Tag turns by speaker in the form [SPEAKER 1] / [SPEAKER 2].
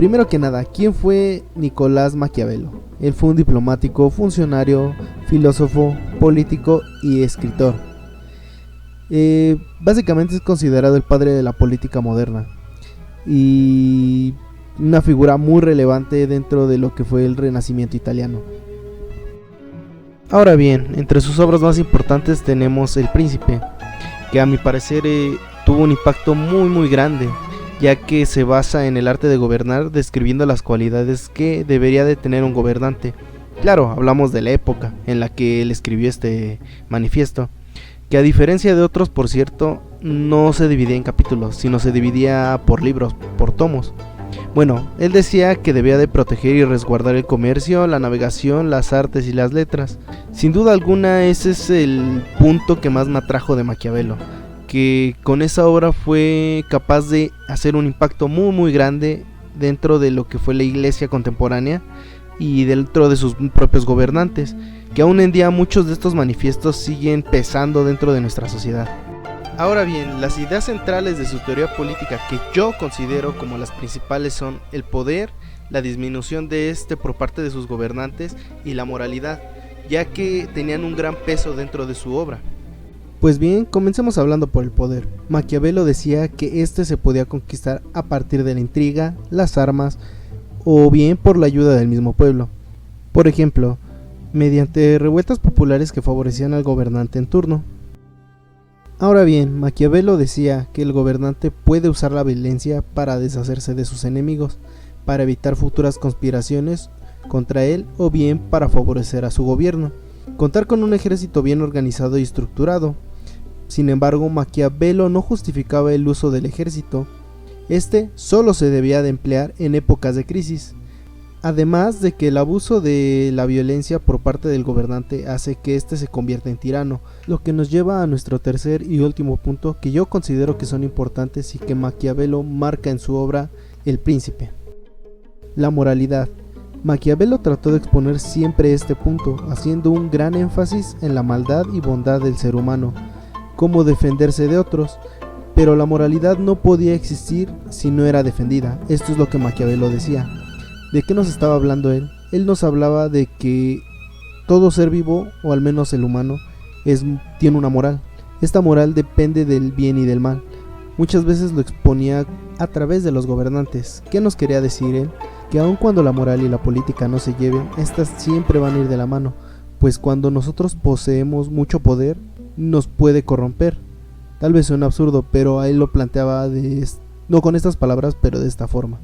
[SPEAKER 1] Primero que nada, ¿quién fue Nicolás Maquiavelo? Él fue un diplomático, funcionario, filósofo, político y escritor. Básicamente es considerado el padre de la política moderna y una figura muy relevante dentro de lo que fue el Renacimiento italiano. Ahora bien, entre sus obras más importantes tenemos El Príncipe, que a mi parecer tuvo un impacto muy grande, ya que se basa en el arte de gobernar, describiendo las cualidades que debería de tener un gobernante. Claro, hablamos de la época en la que él escribió este manifiesto, que a diferencia de otros, por cierto, no se dividía en capítulos, sino se dividía por libros, por tomos. Bueno, él decía que debía de proteger y resguardar el comercio, la navegación, las artes y las letras. Sin duda alguna ese es el punto que más me atrajo de Maquiavelo, que con esa obra fue capaz de hacer un impacto muy grande dentro de lo que fue la iglesia contemporánea y dentro de sus propios gobernantes, que aún en día muchos de estos manifiestos siguen pesando dentro de nuestra sociedad. Ahora bien, las ideas centrales de su teoría política que yo considero como las principales son el poder, la disminución de este por parte de sus gobernantes y la moralidad, ya que tenían un gran peso dentro de su obra. Pues bien, comencemos hablando por el poder. Maquiavelo decía que este se podía conquistar a partir de la intriga, las armas o bien por la ayuda del mismo pueblo. Por ejemplo, mediante revueltas populares que favorecían al gobernante en turno. Ahora bien, Maquiavelo decía que el gobernante puede usar la violencia para deshacerse de sus enemigos, para evitar futuras conspiraciones contra él o bien para favorecer a su gobierno. Contar con un ejército bien organizado y estructurado. Sin embargo, Maquiavelo no justificaba el uso del ejército. Este solo se debía de emplear en épocas de crisis. Además de que el abuso de la violencia por parte del gobernante hace que éste se convierta en tirano, lo que nos lleva a nuestro tercer y último punto que yo considero que son importantes y que Maquiavelo marca en su obra El Príncipe. La moralidad. Maquiavelo trató de exponer siempre este punto, haciendo un gran énfasis en la maldad y bondad del ser humano, cómo defenderse de otros, pero la moralidad no podía existir si no era defendida. Esto es lo que Maquiavelo decía. ¿De qué nos estaba hablando él? Él nos hablaba de que todo ser vivo, o al menos el humano, tiene una moral. Esta moral depende del bien y del mal. Muchas veces lo exponía a través de los gobernantes. ¿Qué nos quería decir él? Que aun cuando la moral y la política no se lleven, estas siempre van a ir de la mano, pues cuando nosotros poseemos mucho poder, nos puede corromper. Tal vez suena absurdo, pero él lo planteaba no con estas palabras, pero de esta forma.